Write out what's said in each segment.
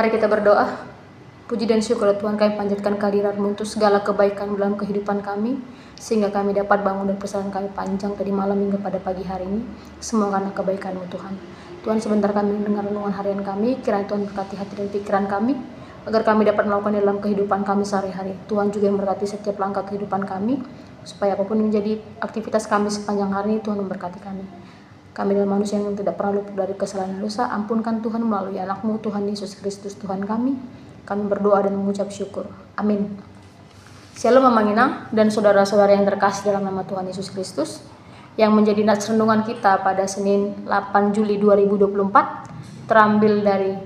Mari kita berdoa. Puji dan syukur Tuhan, kami panjatkan kehadirat-Mu untuk segala kebaikan dalam kehidupan kami, sehingga kami dapat bangun dan perjalanan kami panjang dari malam hingga pada pagi hari ini. Semua karena kebaikan-Mu Tuhan. Tuhan, sebentar kami mendengar renungan harian kami, kiranya Tuhan berkati hati dan pikiran kami, agar kami dapat melakukan dalam kehidupan kami sehari-hari. Tuhan juga yang memberkati setiap langkah kehidupan kami, supaya apapun menjadi aktivitas kami sepanjang hari ini, Tuhan memberkati kami. Kami adalah manusia yang tidak pernah luput dari kesalahan dosa. Ampunkan Tuhan melalui anak-Mu, Tuhan Yesus Kristus, Tuhan kami. Kami berdoa dan mengucap syukur. Amin. Shalom Mama Nginang dan saudara-saudara yang terkasih dalam nama Tuhan Yesus Kristus, yang menjadi nats renungan kita pada Senin 8 Juli 2024 terambil dari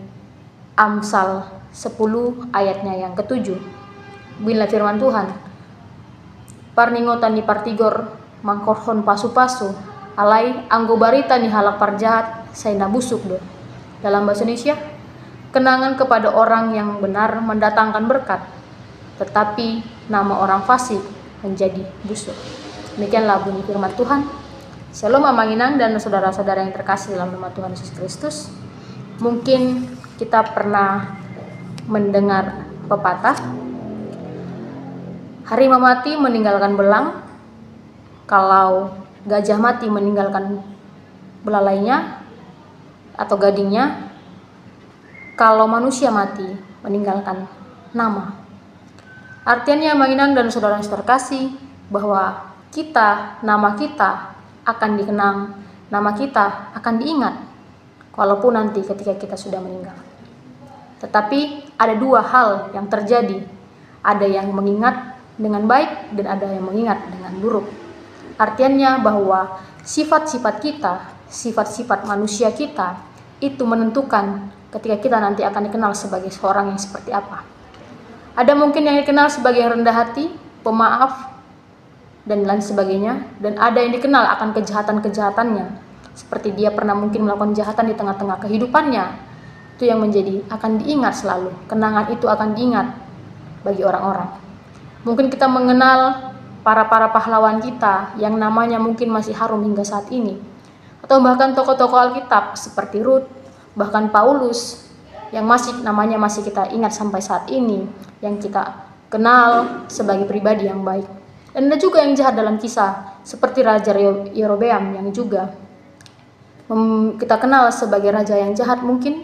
Amsal 10 ayatnya yang ke-7. Bila firman Tuhan, parningotan ni partigor mangkorhon pasu-pasu alai anggo barita ni halak parjahat saya nabusuk do. Dalam bahasa Indonesia, kenangan kepada orang yang benar mendatangkan berkat, tetapi nama orang fasik menjadi busuk. Demikianlah bunyi firman Tuhan. Shalom Mama Nginang dan saudara-saudara yang terkasih dalam nama Tuhan Yesus Kristus. Mungkin kita pernah mendengar pepatah, harimau mati meninggalkan belang, kalau gajah mati meninggalkan belalainya atau gadingnya, kalau manusia mati meninggalkan nama. Artinya Mama Nginang dan saudara yang terkasih, bahwa nama kita akan dikenang, nama kita akan diingat, walaupun nanti ketika kita sudah meninggal. Tetapi ada dua hal yang terjadi, ada yang mengingat dengan baik dan ada yang mengingat dengan buruk. Artinya bahwa sifat-sifat kita, sifat-sifat manusia kita, itu menentukan ketika kita nanti akan dikenal sebagai seorang yang seperti apa. Ada mungkin yang dikenal sebagai yang rendah hati, pemaaf, dan lain sebagainya. Dan ada yang dikenal akan kejahatan-kejahatannya, seperti dia pernah mungkin melakukan kejahatan di tengah-tengah kehidupannya. Itu yang menjadi akan diingat selalu. Kenangan itu akan diingat bagi orang-orang. Mungkin kita mengenal para pahlawan kita yang namanya mungkin masih harum hingga saat ini, atau bahkan tokoh-tokoh Alkitab seperti Rut, bahkan Paulus yang namanya masih kita ingat sampai saat ini, yang kita kenal sebagai pribadi yang baik. Dan ada juga yang jahat dalam kisah, seperti Raja Yerobeam yang juga kita kenal sebagai raja yang jahat mungkin,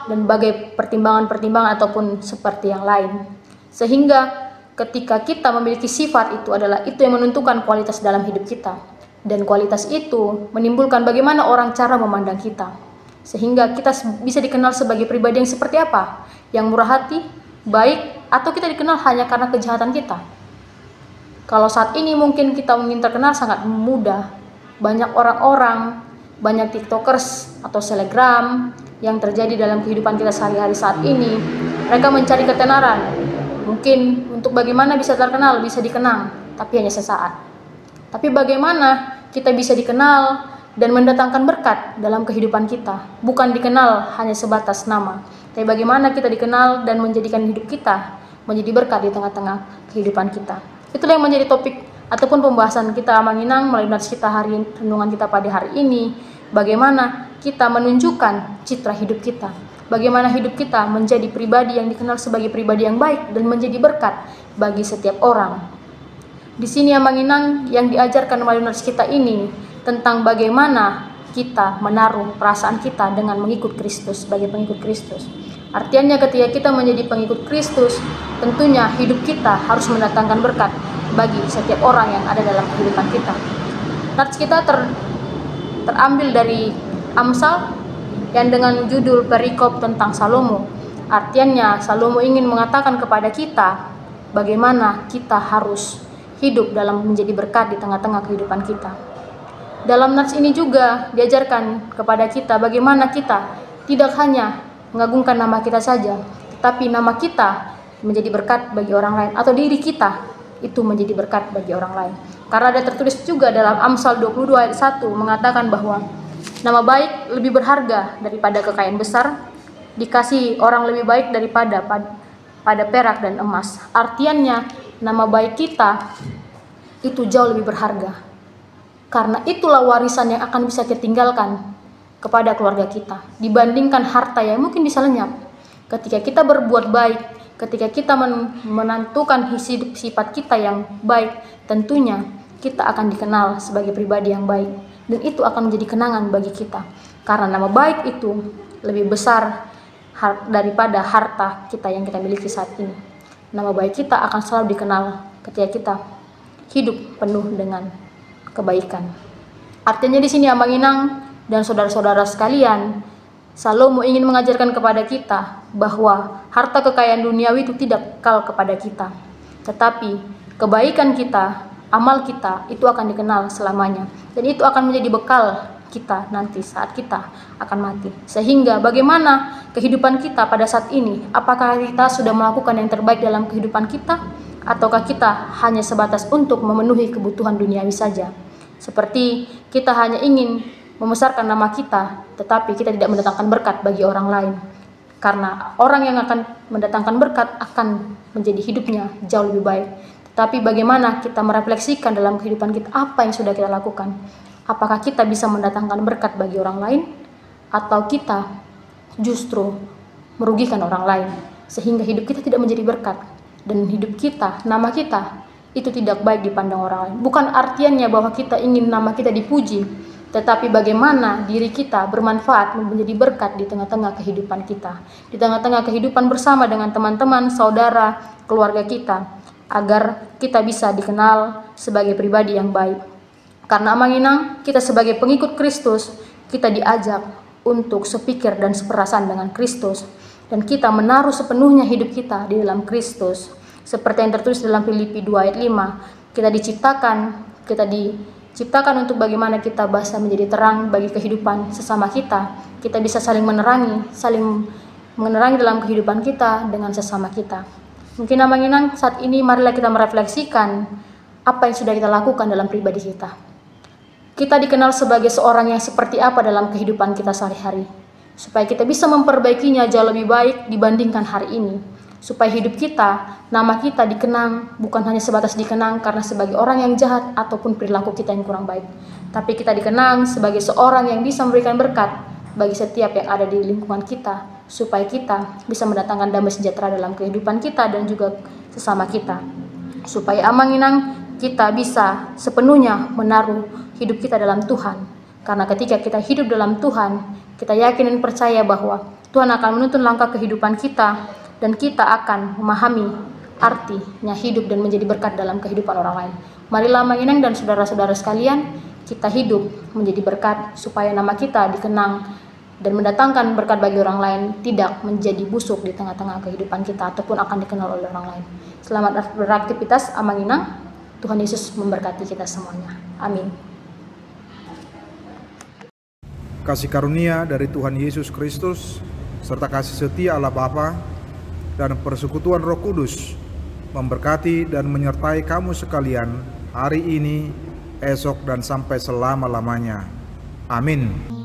dan bagai pertimbangan-pertimbangan ataupun seperti yang lain. Sehingga ketika kita memiliki sifat itu adalah itu yang menentukan kualitas dalam hidup kita. Dan kualitas itu menimbulkan bagaimana orang cara memandang kita. Sehingga kita bisa dikenal sebagai pribadi yang seperti apa? Yang murah hati, baik, atau kita dikenal hanya karena kejahatan kita. Kalau saat ini mungkin kita ingin terkenal sangat mudah. Banyak orang-orang, banyak tiktokers atau selebgram yang terjadi dalam kehidupan kita sehari-hari saat ini. Mereka mencari ketenaran. Mungkin untuk bagaimana bisa terkenal, bisa dikenang, tapi hanya sesaat. Tapi bagaimana kita bisa dikenal dan mendatangkan berkat dalam kehidupan kita, bukan dikenal hanya sebatas nama, tapi bagaimana kita dikenal dan menjadikan hidup kita menjadi berkat di tengah-tengah kehidupan kita. Itulah yang menjadi topik ataupun pembahasan kita Mama Nginang melalui nats kita renungan kita pada hari ini. Bagaimana kita menunjukkan citra hidup kita, bagaimana hidup kita menjadi pribadi yang dikenal sebagai pribadi yang baik dan menjadi berkat bagi setiap orang. Di sini Mama Nginang yang diajarkan melalui nats kita ini tentang bagaimana kita menaruh perasaan kita dengan mengikut Kristus sebagai pengikut Kristus. Artinya ketika kita menjadi pengikut Kristus, tentunya hidup kita harus mendatangkan berkat bagi setiap orang yang ada dalam kehidupan kita. Nats kita terambil dari Amsal yang dengan judul perikop tentang Salomo. Artinya Salomo ingin mengatakan kepada kita bagaimana kita harus hidup dalam menjadi berkat di tengah-tengah kehidupan kita. Dalam nats ini juga diajarkan kepada kita bagaimana kita tidak hanya mengagungkan nama kita saja, tetapi nama kita menjadi berkat bagi orang lain, atau diri kita itu menjadi berkat bagi orang lain. Karena ada tertulis juga dalam Amsal 22 ayat 1 mengatakan bahwa nama baik lebih berharga daripada kekayaan besar, dikasih orang lebih baik daripada pada perak dan emas. Artinya nama baik kita itu jauh lebih berharga. Karena itulah warisan yang akan bisa kita tinggalkan kepada keluarga kita, dibandingkan harta yang mungkin bisa lenyap, Ketika kita berbuat baik, ketika kita menentukan sifat kita yang baik, tentunya kita akan dikenal sebagai pribadi yang baik. Dan itu akan menjadi kenangan bagi kita. Karena nama baik itu lebih besar daripada harta kita yang kita miliki saat ini. Nama baik kita akan selalu dikenal ketika kita hidup penuh dengan kebaikan. Artinya di sini Abang Inang dan saudara-saudara sekalian, Salomo ingin mengajarkan kepada kita bahwa harta kekayaan duniawi itu tidak kekal kepada kita. Tetapi kebaikan kita, amal kita itu akan dikenal selamanya. Dan itu akan menjadi bekal kita nanti saat kita akan mati. Sehingga bagaimana kehidupan kita pada saat ini? Apakah kita sudah melakukan yang terbaik dalam kehidupan kita? Ataukah kita hanya sebatas untuk memenuhi kebutuhan duniawi saja? Seperti kita hanya ingin membesarkan nama kita, tetapi kita tidak mendatangkan berkat bagi orang lain. Karena orang yang akan mendatangkan berkat akan menjadi hidupnya jauh lebih baik. Tetapi bagaimana kita merefleksikan dalam kehidupan kita apa yang sudah kita lakukan? Apakah kita bisa mendatangkan berkat bagi orang lain? Atau kita justru merugikan orang lain? Sehingga hidup kita tidak menjadi berkat. Dan hidup kita, nama kita, itu tidak baik dipandang orang lain. Bukan artiannya bahwa kita ingin nama kita dipuji, tetapi bagaimana diri kita bermanfaat menjadi berkat di tengah-tengah kehidupan kita, di tengah-tengah kehidupan bersama dengan teman-teman, saudara, keluarga kita, agar kita bisa dikenal sebagai pribadi yang baik. Karena Abang Inang, kita sebagai pengikut Kristus, kita diajak untuk sepikir dan seperasaan dengan Kristus, dan kita menaruh sepenuhnya hidup kita di dalam Kristus. Seperti yang tertulis dalam Filipi 2 ayat 5, kita diciptakan untuk bagaimana kita bisa menjadi terang bagi kehidupan sesama kita. Kita bisa saling menerangi dalam kehidupan kita dengan sesama kita. Mungkin Abang Inang saat ini marilah kita merefleksikan apa yang sudah kita lakukan dalam pribadi kita. Kita dikenal sebagai seorang yang seperti apa dalam kehidupan kita sehari-hari, supaya kita bisa memperbaikinya jauh lebih baik dibandingkan hari ini. Supaya hidup kita, nama kita dikenang, bukan hanya sebatas dikenang karena sebagai orang yang jahat ataupun perilaku kita yang kurang baik, tapi kita dikenang sebagai seorang yang bisa memberikan berkat bagi setiap yang ada di lingkungan kita, supaya kita bisa mendatangkan damai sejahtera dalam kehidupan kita dan juga sesama kita. Supaya Abang Inang kita bisa sepenuhnya menaruh hidup kita dalam Tuhan. Karena ketika kita hidup dalam Tuhan, kita yakin dan percaya bahwa Tuhan akan menuntun langkah kehidupan kita, dan kita akan memahami artinya hidup dan menjadi berkat dalam kehidupan orang lain. Marilah Abang Inang dan saudara-saudara sekalian, kita hidup menjadi berkat supaya nama kita dikenang dan mendatangkan berkat bagi orang lain, tidak menjadi busuk di tengah-tengah kehidupan kita ataupun akan dikenal oleh orang lain. Selamat beraktivitas Abang Inang. Tuhan Yesus memberkati kita semuanya. Amin. Kasih karunia dari Tuhan Yesus Kristus serta kasih setia Allah Bapa dan persekutuan Roh Kudus memberkati dan menyertai kamu sekalian hari ini, esok, dan sampai selama-lamanya. Amin.